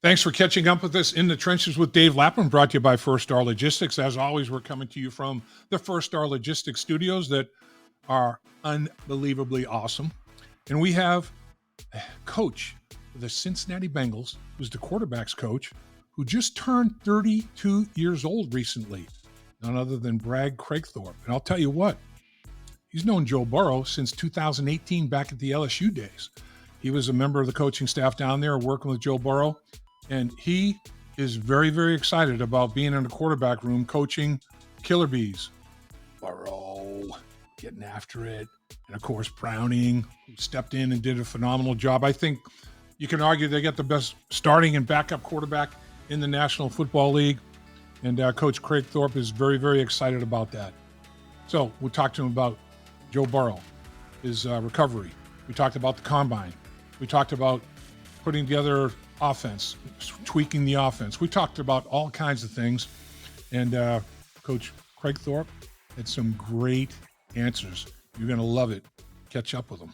Thanks for catching up with us in the trenches with Dave Lapham, brought to you by First Star Logistics. As always, we're coming to you from the First Star Logistics studios that are unbelievably awesome. And we have a coach of the Cincinnati Bengals, who's the quarterback's coach, who just turned 32 years old recently, none other than Brad Kragthorpe. And I'll tell you what, he's known Joe Burrow since 2018 back at the LSU days. He was a member of the coaching staff down there working with Joe Burrow. And he is very, very excited about being in the quarterback room coaching Killer Bees. Burrow, getting after it. And, of course, Browning, who stepped in and did a phenomenal job. I think you can argue they got the best starting and backup quarterback in the National Football League. And Coach Kragthorpe is very, very excited about that. So we'll talk to him about Joe Burrow, his recovery. We talked about the combine. We talked about putting together offense, tweaking the offense. We talked about all kinds of things. And Coach Kragthorpe had some great answers. You're going to love it. Catch up with him.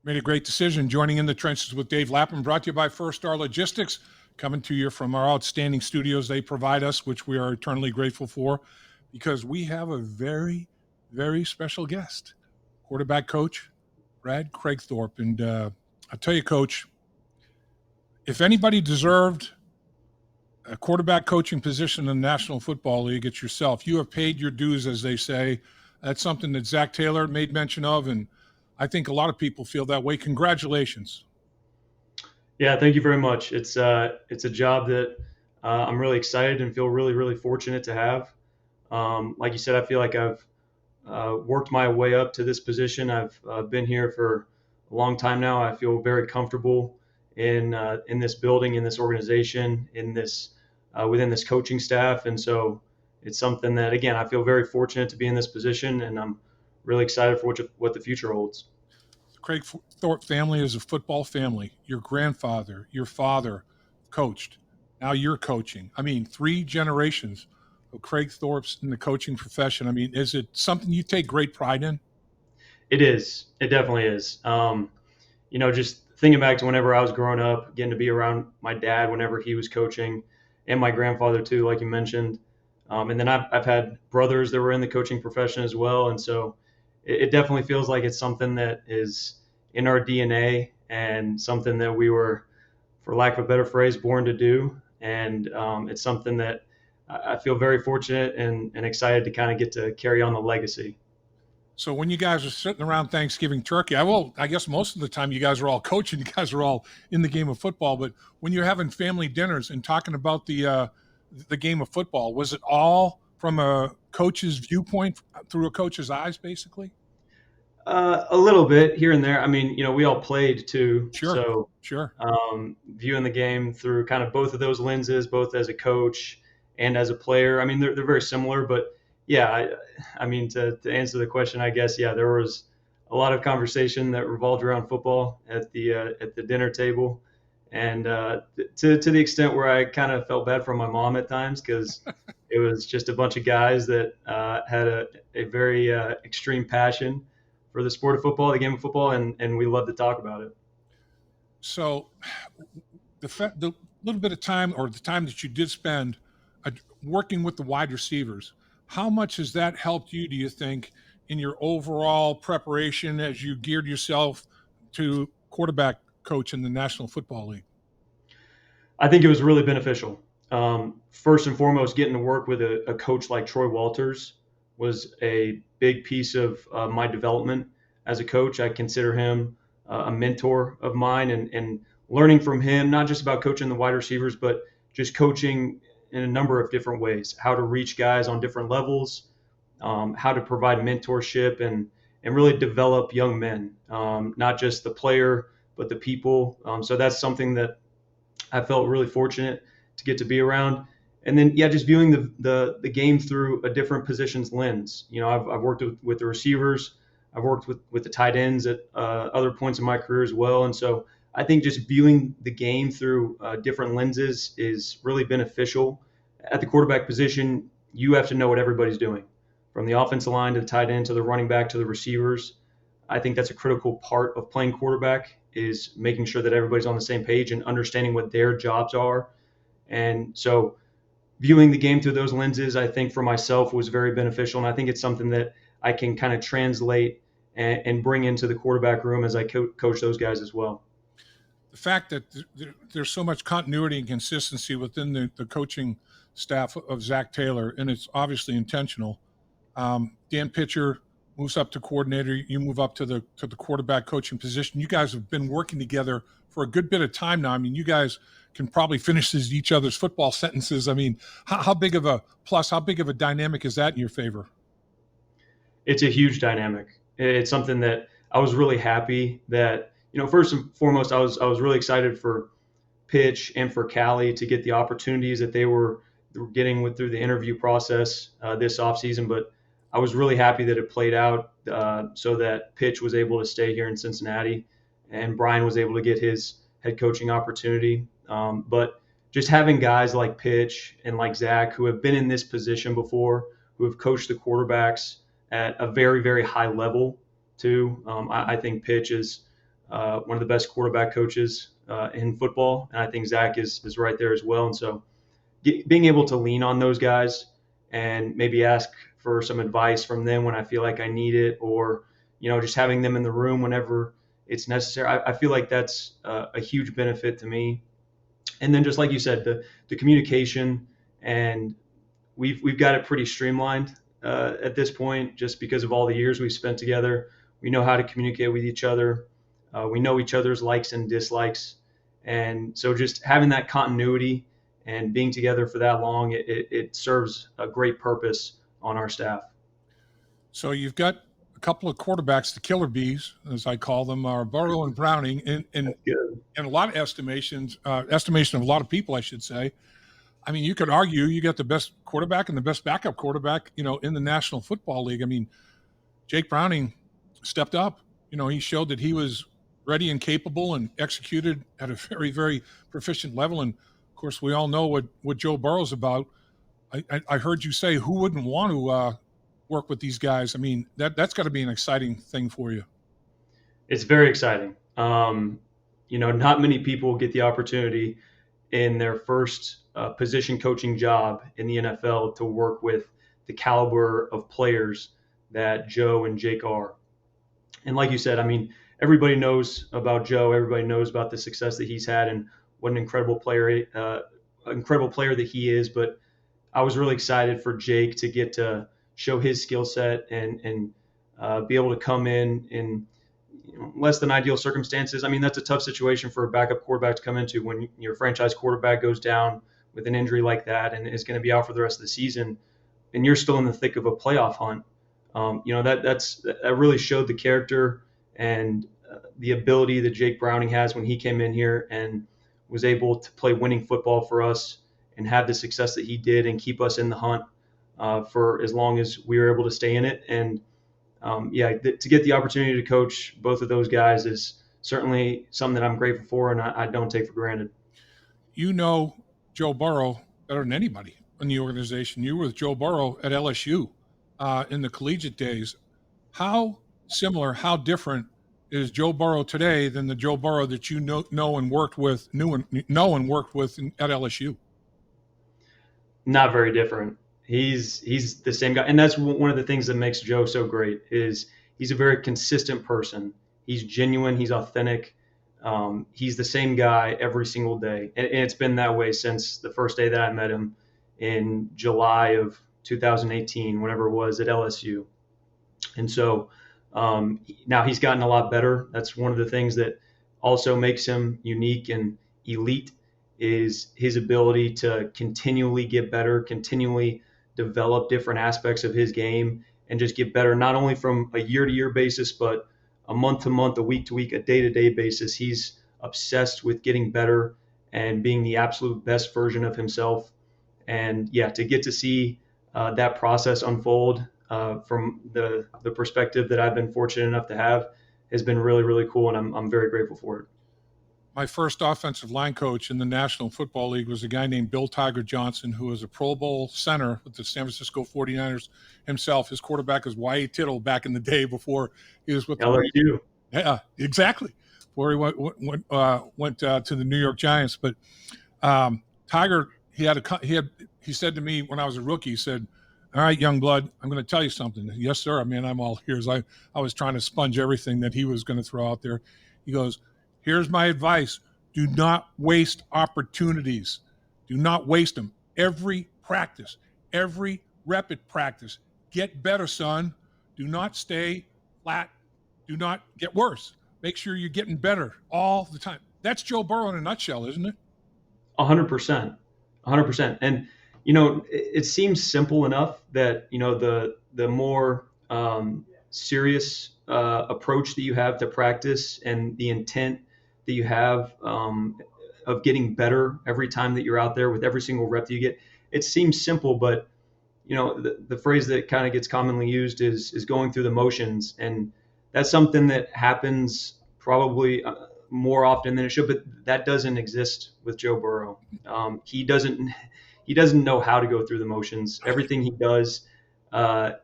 Made a great decision joining in the trenches with Dave Lapham, brought to you by First Star Logistics. Coming to you from our outstanding studios they provide us, which we are eternally grateful for, because we have a very, very special guest, quarterback coach Brad Kragthorpe. And I'll tell you, Coach, if anybody deserved a quarterback coaching position in the National Football League, it's yourself. You have paid your dues, as they say. That's something that Zach Taylor made mention of, and I think a lot of people feel that way. Congratulations. Yeah, thank you very much. It's a job that I'm really excited and feel really, really fortunate to have. Like you said, I feel like I've worked my way up to this position. I've been here for a long time now. I feel very comfortable in this building, in this organization, in this within this coaching staff, and so it's something that, again, I feel very fortunate to be in this position, and I'm really excited for what the future holds. Kragthorpe family is a football family. Your grandfather, your father coached. Now you're coaching. I mean, 3 generations of Kragthorpes in the coaching profession. I mean, is it something you take great pride in? It is. It definitely is. Just thinking back to whenever I was growing up, getting to be around my dad whenever he was coaching, and my grandfather too, like you mentioned. And then I've had brothers that were in the coaching profession as well, and so it definitely feels like it's something that is in our DNA and something that we were, for lack of a better phrase, born to do. And it's something that I feel very fortunate and excited to kind of get to carry on the legacy. So when you guys are sitting around Thanksgiving turkey, I guess most of the time you guys are all coaching, you guys are all in the game of football. But when you're having family dinners and talking about the game of football, was it all from a coach's viewpoint, through a coach's eyes, basically? A little bit here and there. I mean, we all played too. Sure. Viewing the game through kind of both of those lenses, both as a coach and as a player. I mean, they're very similar, but yeah, I mean, to answer the question, I guess, yeah, there was a lot of conversation that revolved around football at the dinner table. And to the extent where I kind of felt bad for my mom at times, because it was just a bunch of guys that had a very extreme passion for the sport of football, the game of football, and we love to talk about it. So the little bit of time, or the time that you did spend working with the wide receivers, how much has that helped you, do you think, in your overall preparation as you geared yourself to quarterback coach in the National Football League? I think it was really beneficial. First and foremost, getting to work with a coach like Troy Walters was a big piece of my development as a coach. I consider him a mentor of mine, and learning from him, not just about coaching the wide receivers, but just coaching in a number of different ways, how to reach guys on different levels, how to provide mentorship and really develop young men, not just the player, but the people. So that's something that I felt really fortunate to get to be around. And then, yeah, just viewing the game through a different positions lens. I've worked with the receivers. I've worked with the tight ends at other points in my career as well. And so I think just viewing the game through different lenses is really beneficial at the quarterback position, you have to know what everybody's doing, from the offensive line to the tight end to the running back to the receivers. I think that's a critical part of playing quarterback, is making sure that everybody's on the same page and understanding what their jobs are. And so viewing the game through those lenses, I think for myself was very beneficial. And I think it's something that I can kind of translate and bring into the quarterback room as I coach those guys as well. The fact that there's so much continuity and consistency within the coaching staff of Zach Taylor, and it's obviously intentional. Dan Pitcher moves up to coordinator. You move up to the quarterback coaching position. You guys have been working together for a good bit of time now. I mean, you guys can probably finish each other's football sentences. I mean, how big of a plus, how big of a dynamic is that in your favor? It's a huge dynamic. It's something that I was really happy that, first and foremost, I was really excited for Pitch and for Callie to get the opportunities that they were getting through the interview process this offseason. But I was really happy that it played out so that Pitch was able to stay here in Cincinnati and Brian was able to get his head coaching opportunity. But just having guys like Pitch and like Zach, who have been in this position before, who have coached the quarterbacks at a very, very high level too. I think Pitch is one of the best quarterback coaches in football, and I think Zach is right there as well. And so being able to lean on those guys and maybe ask for some advice from them when I feel like I need it, or just having them in the room whenever it's necessary, I feel like that's a huge benefit to me. And then just like you said, the communication, and we've got it pretty streamlined at this point, just because of all the years we've spent together. We know how to communicate with each other. We know each other's likes and dislikes. And so just having that continuity and being together for that long, it serves a great purpose on our staff. So you've got a couple of quarterbacks, the killer bees, as I call them, are Burrow and Browning, and a lot of estimation of a lot of people, I should say. I mean, you could argue you got the best quarterback and the best backup quarterback, in the National Football League. I mean, Jake Browning stepped up. He showed that he was ready and capable and executed at a very, very proficient level. And of course, we all know what Joe Burrow's about. I heard you say, who wouldn't want to work with these guys? I mean, that's got to be an exciting thing for you. It's very exciting. Not many people get the opportunity in their first position coaching job in the NFL to work with the caliber of players that Joe and Jake are. And like you said, I mean, everybody knows about Joe. Everybody knows about the success that he's had and what an incredible player that he is. But I was really excited for Jake to get to show his skill set and be able to come in less than ideal circumstances. I mean, that's a tough situation for a backup quarterback to come into when your franchise quarterback goes down with an injury like that and is going to be out for the rest of the season, and you're still in the thick of a playoff hunt. That really showed the character and the ability that Jake Browning has when he came in here and was able to play winning football for us and have the success that he did and keep us in the hunt for as long as we were able to stay in it. And to get the opportunity to coach both of those guys is certainly something that I'm grateful for and I don't take for granted. Joe Burrow better than anybody in the organization. You were with Joe Burrow at LSU in the collegiate days. How similar, how different is Joe Burrow today than the Joe Burrow that you know and worked with at LSU? Not very different. He's the same guy, and that's one of the things that makes Joe so great. Is he's a very consistent person. He's genuine. He's authentic. He's the same guy every single day, and it's been that way since the first day that I met him in July of 2018, whenever it was at LSU. And so now he's gotten a lot better. That's one of the things that also makes him unique and elite, is his ability to continually get better, continually develop different aspects of his game, and just get better, not only from a year-to-year basis, but a month-to-month, a week-to-week, a day-to-day basis. He's obsessed with getting better and being the absolute best version of himself. And to get to see that process unfold from the perspective that I've been fortunate enough to have has been really, really cool, and I'm very grateful for it. my first offensive line coach in the National Football League was a guy named Bill Tiger Johnson, who was a Pro Bowl center with the San Francisco 49ers himself. His quarterback was Y.A. Tittle back in the day before he was with the Raiders. LSU. Yeah, exactly. Before he went to the New York Giants. But Tiger, he said to me when I was a rookie, he said, "All right, young blood, I'm going to tell you something." Yes, sir. I mean, I'm all ears. I was trying to sponge everything that he was going to throw out there. He goes, "Here's my advice. Do not waste opportunities. Do not waste them. Every practice, every rep at practice, get better, son. Do not stay flat. Do not get worse. Make sure you're getting better all the time." That's Joe Burrow in a nutshell, isn't it? 100%. 100%. And, it seems simple enough that, the more serious approach that you have to practice and the intent that you have of getting better every time that you're out there with every single rep that you get, it seems simple, but, the phrase that kind of gets commonly used is going through the motions. And that's something that happens probably more often than it should, but that doesn't exist with Joe Burrow. He doesn't know how to go through the motions. Everything he does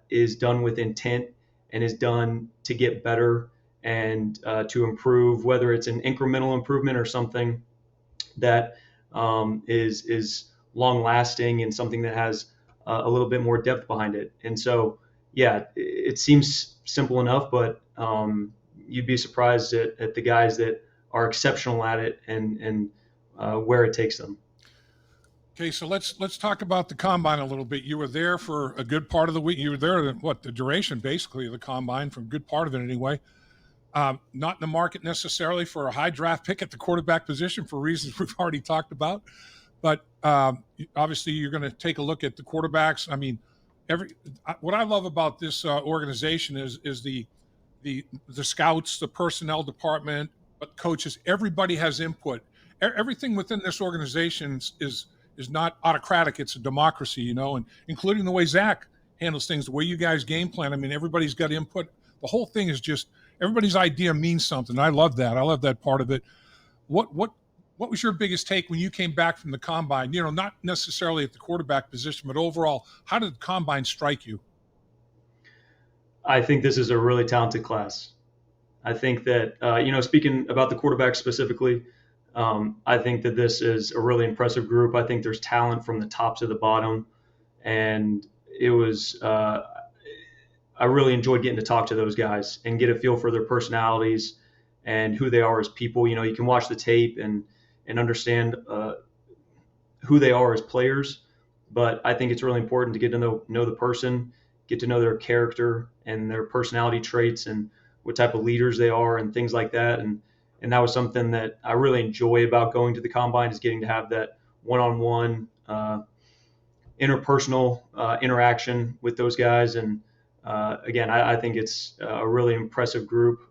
is done with intent and is done to get better and to improve, whether it's an incremental improvement or something that is long lasting and something that has a little bit more depth behind it. And so, yeah, it seems simple enough, but you'd be surprised at the guys that are exceptional at it and where it takes them. Okay, so let's talk about the combine a little bit. You were there for a good part of the week. You were there, the duration basically of the combine, for a good part of it anyway. Not in the market necessarily for a high draft pick at the quarterback position for reasons we've already talked about. But obviously you're going to take a look at the quarterbacks. I mean, what I love about this organization is the scouts, the personnel department, but coaches, everybody has input. Everything within this organization is not autocratic. It's a democracy, and including the way Zach handles things, the way you guys game plan. I mean, everybody's got input. The whole thing is just everybody's idea means something. I love that. I love that part of it. What was your biggest take when you came back from the combine? Not necessarily at the quarterback position, but overall, how did the combine strike you? I think this is a really talented class. I think that, speaking about the quarterback specifically, I think that this is a really impressive group. I think there's talent from the top to the bottom. And it was, I really enjoyed getting to talk to those guys and get a feel for their personalities and who they are as people. You can watch the tape and understand who they are as players. But I think it's really important to get to know the person, get to know their character and their personality traits and what type of leaders they are and things like that. And that was something that I really enjoy about going to the combine, is getting to have that one-on-one interpersonal interaction with those guys. And again, I think it's a really impressive group,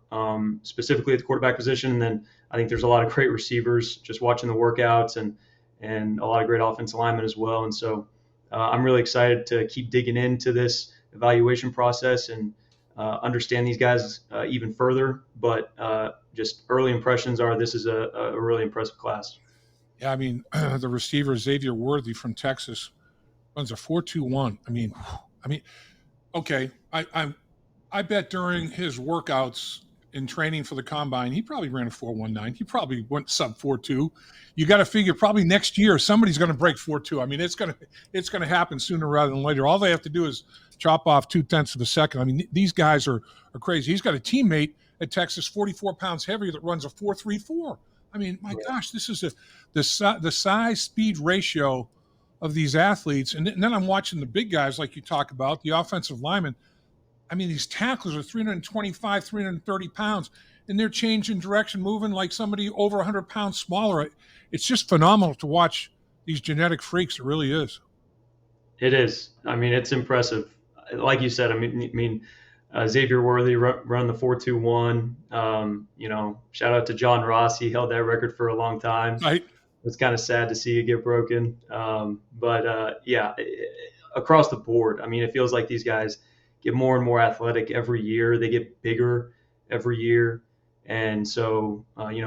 specifically at the quarterback position. And then I think there's a lot of great receivers just watching the workouts and a lot of great offensive linemen as well. And so I'm really excited to keep digging into this evaluation process and understand these guys even further. But just early impressions are this is a really impressive class. Yeah, I mean, the receiver Xavier Worthy from Texas runs a 4.21. I mean, okay. I bet during his workouts in training for the combine, he probably ran a 4.19. He probably went sub 4.2. You got to figure probably next year somebody's going to break 4.2. I mean, it's going to happen sooner rather than later. All they have to do is chop off 0.2 of a second. I mean, these guys are crazy. He's got a teammate at Texas, 44 pounds heavier, that runs a 4.34. I mean, my gosh, this is the size speed ratio of these athletes. And then I'm watching the big guys like you talk about, the offensive linemen. I mean, these tacklers are 325, 330 pounds, and they're changing direction, moving like somebody over 100 pounds smaller. It's just phenomenal to watch these genetic freaks. It really is. It is. I mean, it's impressive. Like you said, I mean, Xavier Worthy run the 4.21. Shout out to John Ross. He held that record for a long time. Right. It's kind of sad to see it get broken. But across the board, I mean, it feels like these guys get more and more athletic every year. They get bigger every year. And so,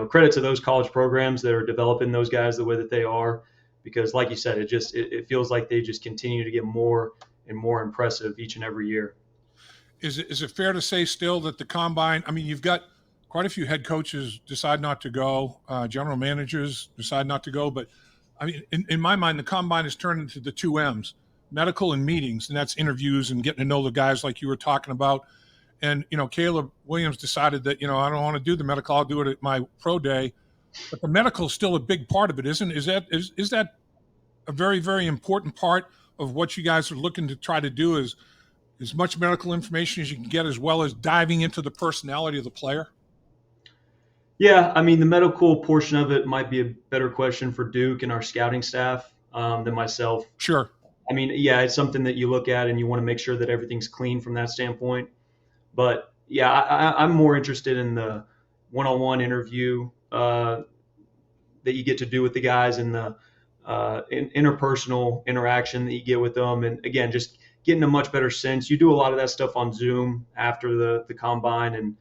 credit to those college programs that are developing those guys the way that they are, because like you said, it feels like they just continue to get more and more impressive each and every year. Is it fair to say still that the combine? I mean, you've got quite a few head coaches decide not to go, general managers decide not to go, but I mean, in my mind, the combine has turned into the two M's: medical and meetings, and that's interviews and getting to know the guys like you were talking about. And Caleb Williams decided that I don't want to do the medical; I'll do it at my pro day. But the medical is still a big part of it, isn't? Is that a very, very important part of what you guys are looking to try to do? Is as much medical information as you can get, as well as diving into the personality of the player? Yeah, I mean, the medical portion of it might be a better question for Duke and our scouting staff than myself. Sure. I mean, yeah, it's something that you look at and you want to make sure that everything's clean from that standpoint. But yeah, I'm more interested in the one-on-one interview that you get to do with the guys and the interpersonal interaction that you get with them. And again, just getting a much better sense. You do a lot of that stuff on Zoom after the combine and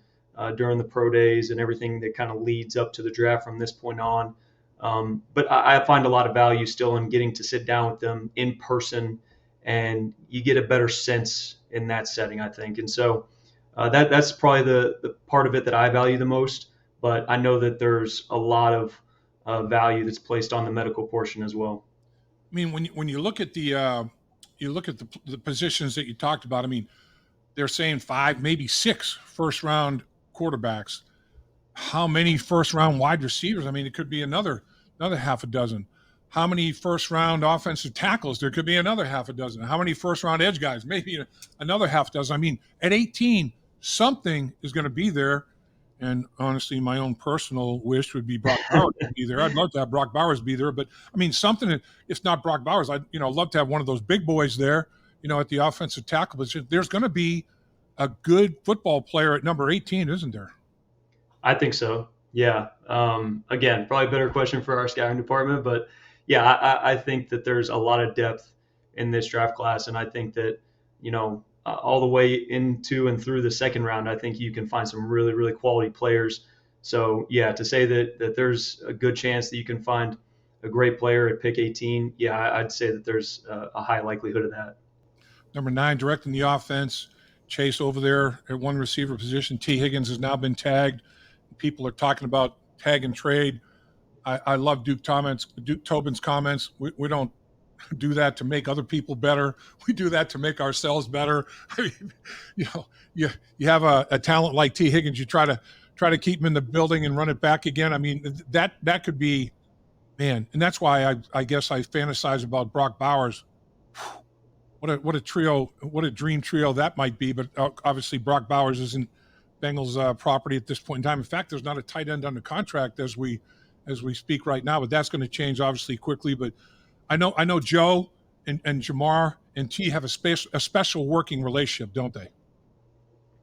during the pro days and everything that kind of leads up to the draft from this point on. But I find a lot of value still in getting to sit down with them in person, and you get a better sense in that setting, I think. And so that's probably the part of it that I value the most. But I know that there's a lot of value that's placed on the medical portion as well. I mean, when you look at the positions that you talked about, I mean, they're saying 5, maybe 6 first round quarterbacks. How many first round wide receivers? I mean, it could be another half a dozen. How many first round offensive tackles? There could be another half a dozen. How many first round edge guys? Maybe another half dozen. I mean, at 18, something is going to be there. And honestly, my own personal wish would be Brock Bowers to be there. I'd love to have Brock Bowers be there, but I mean, something. If not Brock Bowers, I'd love to have one of those big boys there. At the offensive tackle position. There's going to be a good football player at number 18, isn't there? I think so. Yeah. Again, probably a better question for our scouting department, but yeah, I think that there's a lot of depth in this draft class, and I think that all the way into and through the second round, I think you can find some really, really quality players. So yeah, to say that there's a good chance that you can find a great player at pick 18, yeah, I'd say that there's a high likelihood of that. Number 9, directing the offense, Chase over there at one receiver position. T. Higgins has now been tagged. People are talking about tag and trade. I love Duke Tobin's comments. We don't do that to make other people better. We do that to make ourselves better. I mean, you have a talent like T. Higgins, you try to keep him in the building and run it back again. I mean, that could be, man, and that's why I guess I fantasize about Brock Bowers. What a trio, what a dream trio that might be. But obviously, Brock Bowers isn't Bengals property at this point in time. In fact, there's not a tight end under contract as we speak right now. But that's going to change obviously quickly. But I know Joe and Jamar and T have a special working relationship, don't they?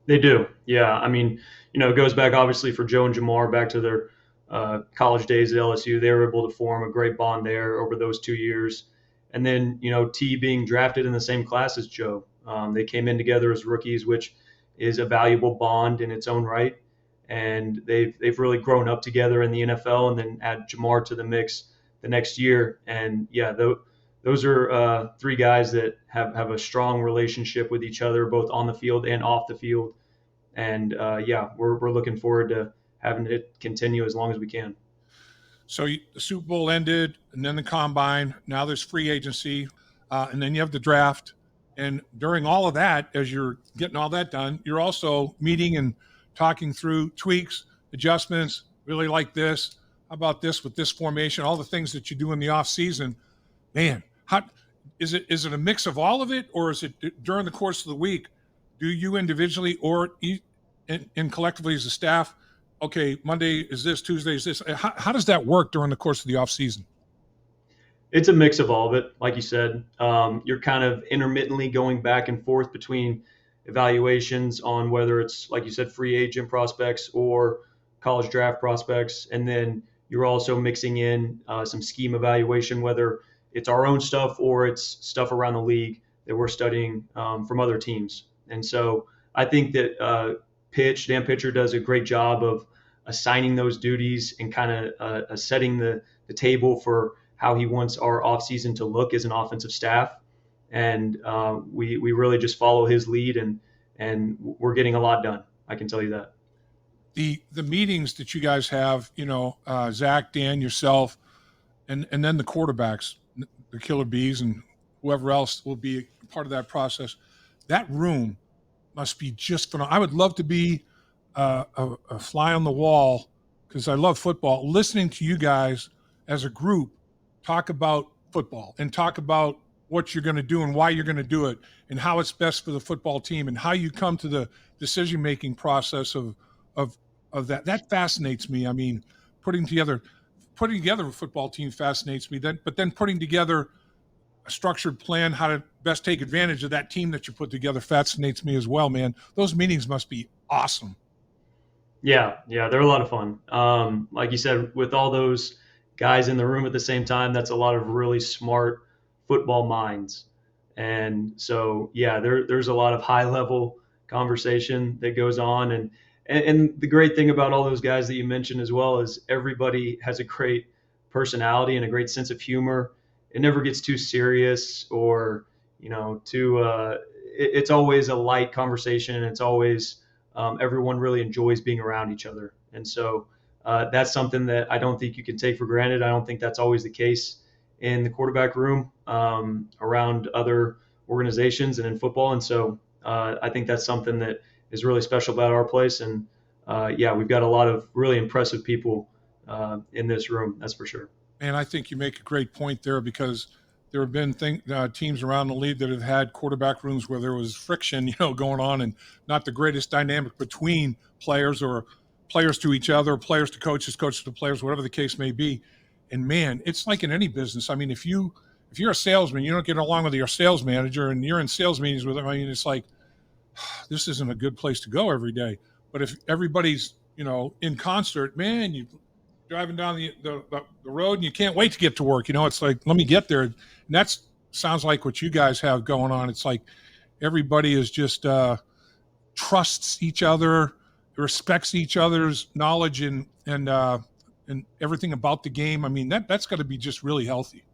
They do. Yeah. I mean, it goes back obviously for Joe and Jamar back to their college days at LSU. They were able to form a great bond there over those 2 years. And then, T being drafted in the same class as Joe. They came in together as rookies, which is a valuable bond in its own right. And they've really grown up together in the NFL, and then add Jamar to the mix the next year. And yeah, those are 3 guys that have a strong relationship with each other, both on the field and off the field. And yeah, we're looking forward to having it continue as long as we can. So the Super Bowl ended, and then the combine. Now there's free agency, and then you have the draft. And during all of that, as you're getting all that done, you're also meeting and talking through tweaks, adjustments. Really like this. How about this with this formation? All the things that you do in the off season. Man, how is it a mix of all of it, or is it during the course of the week? Do you individually or and collectively as a staff? Okay, Monday is this, Tuesday is this. How does that work during the course of the off season? It's a mix of all of it. Like you said, you're kind of intermittently going back and forth between evaluations on whether it's, like you said, free agent prospects or college draft prospects. And then you're also mixing in some scheme evaluation, whether it's our own stuff or it's stuff around the league that we're studying from other teams. And so I think that Dan Pitcher does a great job of assigning those duties and kind of setting the table for how he wants our offseason to look as an offensive staff. And we really just follow his lead, and we're getting a lot done. I can tell you that. The meetings that you guys have, Zach, Dan, yourself, and then the quarterbacks, the Killer Bees, and whoever else will be part of that process. That room must be just phenomenal. I would love to be a fly on the wall because I love football. Listening to you guys as a group talk about football and talk about what you're going to do and why you're going to do it and how it's best for the football team and how you come to the decision-making process of that. That fascinates me. I mean, putting together a football team fascinates me. But then putting together a structured plan how to best take advantage of that team that you put together fascinates me as well, man. Those meetings must be awesome. Yeah, they're a lot of fun. Like you said, with all those guys in the room at the same time, that's a lot of really smart football minds. And so, yeah, there's a lot of high level conversation that goes on. And the great thing about all those guys that you mentioned as well is everybody has a great personality and a great sense of humor. It never gets too serious or, it's always a light conversation. And it's always, everyone really enjoys being around each other. And so that's something that I don't think you can take for granted. I don't think that's always the case in the quarterback room around other organizations and in football. And so I think that's something that is really special about our place. And we've got a lot of really impressive people in this room. That's for sure. And I think you make a great point there because there have been teams around the league that have had quarterback rooms where there was friction, going on and not the greatest dynamic between players or players to each other, players to coaches, coaches to players, whatever the case may be. And man, it's like in any business. I mean, if you're a salesman, you don't get along with your sales manager and you're in sales meetings with them. I mean, it's like, this isn't a good place to go every day. But if everybody's, in concert, man, you driving down the road and you can't wait to get to work. It's like, let me get there. And that sounds like what you guys have going on. It's like everybody is just trusts each other, respects each other's knowledge and everything about the game. I mean, that's got to be just really healthy.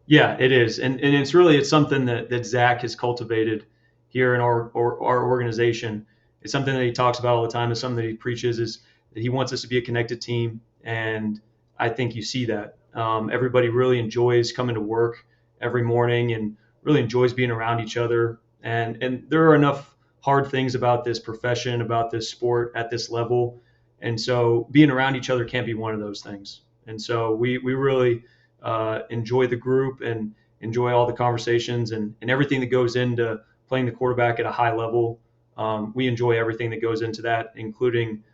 Yeah, it is. And it's something that Zach has cultivated here in our organization. It's something that he talks about all the time. It's something that he preaches is that he wants us to be a connected team. And I think you see that. Everybody really enjoys coming to work every morning and really enjoys being around each other. And there are enough hard things about this profession, about this sport at this level. And so being around each other can't be one of those things. And so we really enjoy the group and enjoy all the conversations and everything that goes into playing the quarterback at a high level. We enjoy everything that goes into that, including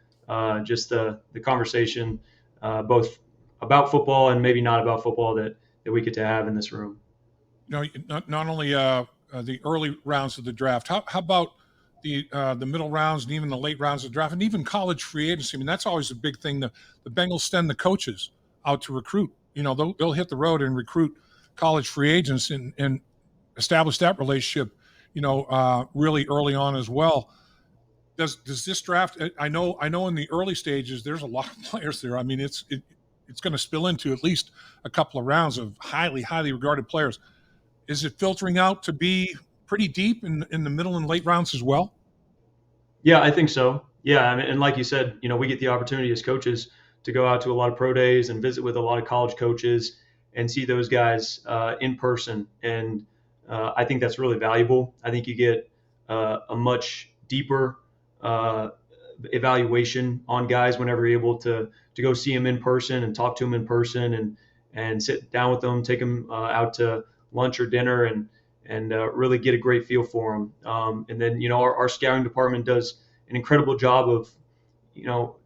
just the conversation, both about football and maybe not about football that we get to have in this room. Not only the early rounds of the draft, how about the middle rounds and even the late rounds of the draft and even college free agency? I mean, that's always a big thing. The Bengals send the coaches out to recruit. They'll hit the road and recruit college free agents and establish that relationship, really early on as well. Does this draft? I know in the early stages there's a lot of players there. I mean, it's going to spill into at least a couple of rounds of highly regarded players. Is it filtering out to be pretty deep in the middle and late rounds as well? Yeah, I think so. Yeah, and like you said, we get the opportunity as coaches to go out to a lot of pro days and visit with a lot of college coaches and see those guys in person. And I think that's really valuable. I think you get a much deeper evaluation on guys whenever you're able to go see them in person and talk to them in person and sit down with them, take them out to lunch or dinner and really get a great feel for them. And then, our scouting department does an incredible job of,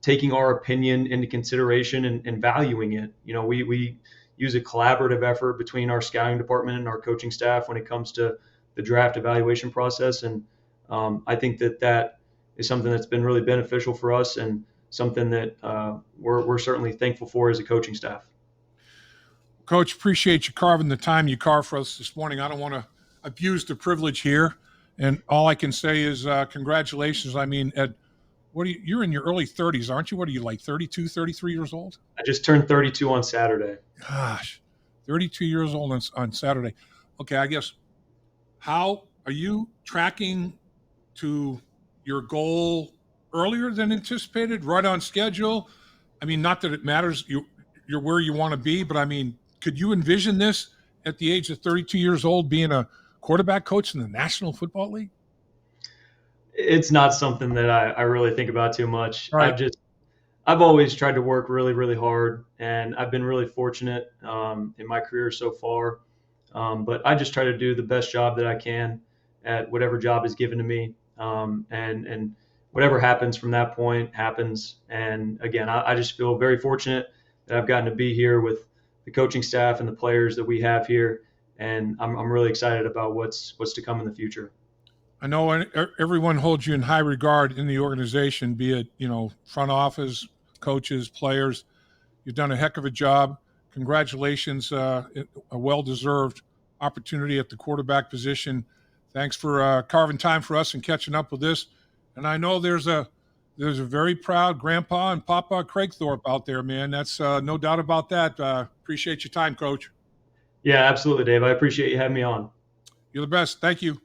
taking our opinion into consideration and valuing it. We use a collaborative effort between our scouting department and our coaching staff when it comes to the draft evaluation process. And I think that is something that's been really beneficial for us and something that we're certainly thankful for as a coaching staff. Coach, appreciate you carving the time you carved for us this morning. I don't want to abuse the privilege here. And all I can say is congratulations. I mean, at You're in your early 30s, aren't you? What are you, like 32, 33 years old? I just turned 32 on Saturday. Gosh, 32 years old on Saturday. Okay, I guess, how are you tracking to your goal earlier than anticipated, right on schedule? I mean, not that it matters, you're where you want to be, but I mean, could you envision this at the age of 32 years old being a quarterback coach in the National Football League? It's not something that I really think about too much. Right. I've always tried to work really, really hard, and I've been really fortunate in my career so far. But I just try to do the best job that I can at whatever job is given to me, and whatever happens from that point happens. And again, I just feel very fortunate that I've gotten to be here with the coaching staff and the players that we have here, and I'm really excited about what's to come in the future. I know everyone holds you in high regard in the organization, be it, front office, coaches, players. You've done a heck of a job. Congratulations, a well-deserved opportunity at the quarterback position. Thanks for carving time for us and catching up with this. And I know there's a very proud Grandpa and Papa Kragthorpe out there, man. That's no doubt about that. Appreciate your time, Coach. Yeah, absolutely, Dave. I appreciate you having me on. You're the best. Thank you.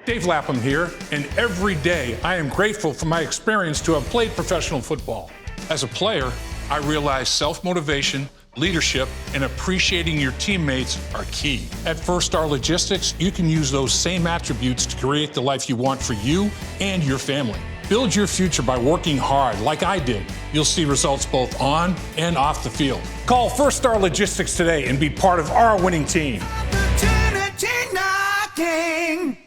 Dave Lapham here, and every day I am grateful for my experience to have played professional football. As a player, I realize self-motivation, leadership, and appreciating your teammates are key. At First Star Logistics, you can use those same attributes to create the life you want for you and your family. Build your future by working hard like I did. You'll see results both on and off the field. Call First Star Logistics today and be part of our winning team. Opportunity knocking.